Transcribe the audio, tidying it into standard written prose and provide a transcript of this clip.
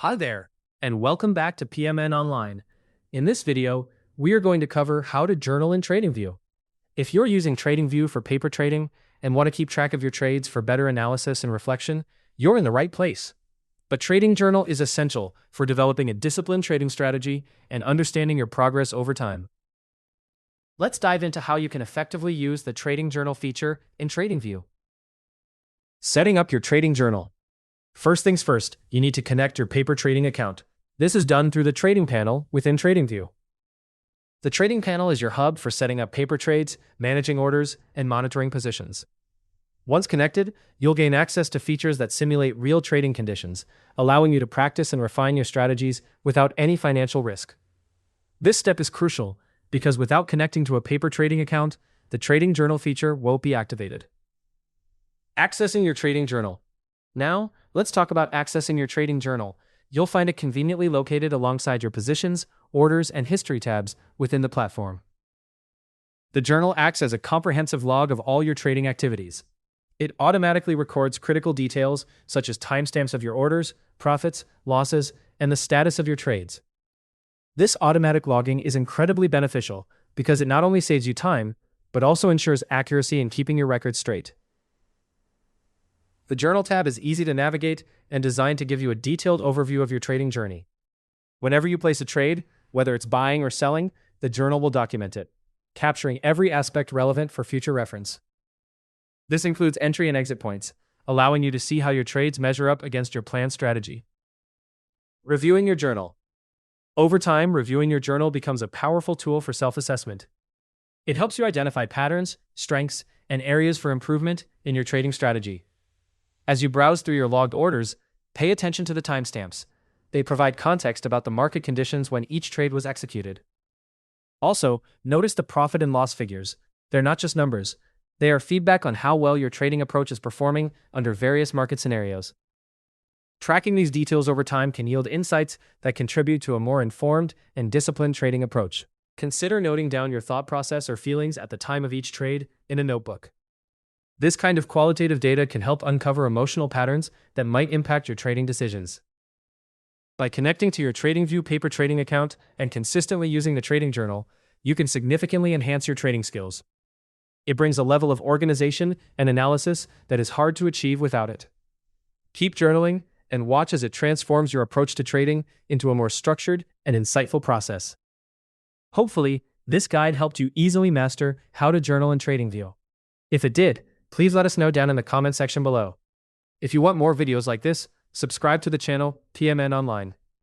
Hi there, and welcome back to PMN Online. In this video, we are going to cover how to journal in TradingView. If you're using TradingView for paper trading and want to keep track of your trades for better analysis and reflection, you're in the right place. But Trading Journal is essential for developing a disciplined trading strategy and understanding your progress over time. Let's dive into how you can effectively use the Trading Journal feature in TradingView. Setting up your Trading Journal. First things first, you need to connect your paper trading account. This is done through the trading panel within TradingView. The trading panel is your hub for setting up paper trades, managing orders, and monitoring positions. Once connected, you'll gain access to features that simulate real trading conditions, allowing you to practice and refine your strategies without any financial risk. This step is crucial because without connecting to a paper trading account, the Trading Journal feature won't be activated. Accessing your Trading Journal. Now, let's talk about accessing your Trading Journal. You'll find it conveniently located alongside your positions, orders, and history tabs within the platform. The journal acts as a comprehensive log of all your trading activities. It automatically records critical details such as timestamps of your orders, profits, losses, and the status of your trades. This automatic logging is incredibly beneficial because it not only saves you time, but also ensures accuracy in keeping your records straight. The Journal tab is easy to navigate and designed to give you a detailed overview of your trading journey. Whenever you place a trade, whether it's buying or selling, the journal will document it, capturing every aspect relevant for future reference. This includes entry and exit points, allowing you to see how your trades measure up against your planned strategy. Reviewing your journal. Over time, reviewing your journal becomes a powerful tool for self-assessment. It helps you identify patterns, strengths, and areas for improvement in your trading strategy. As you browse through your logged orders, pay attention to the timestamps. They provide context about the market conditions when each trade was executed. Also, notice the profit and loss figures. They're not just numbers. They are feedback on how well your trading approach is performing under various market scenarios. Tracking these details over time can yield insights that contribute to a more informed and disciplined trading approach. Consider noting down your thought process or feelings at the time of each trade in a notebook. This kind of qualitative data can help uncover emotional patterns that might impact your trading decisions. By connecting to your TradingView paper trading account and consistently using the Trading Journal, you can significantly enhance your trading skills. It brings a level of organization and analysis that is hard to achieve without it. Keep journaling and watch as it transforms your approach to trading into a more structured and insightful process. Hopefully, this guide helped you easily master how to journal in TradingView. If it did, please let us know down in the comment section below. If you want more videos like this, subscribe to the channel PMN Online.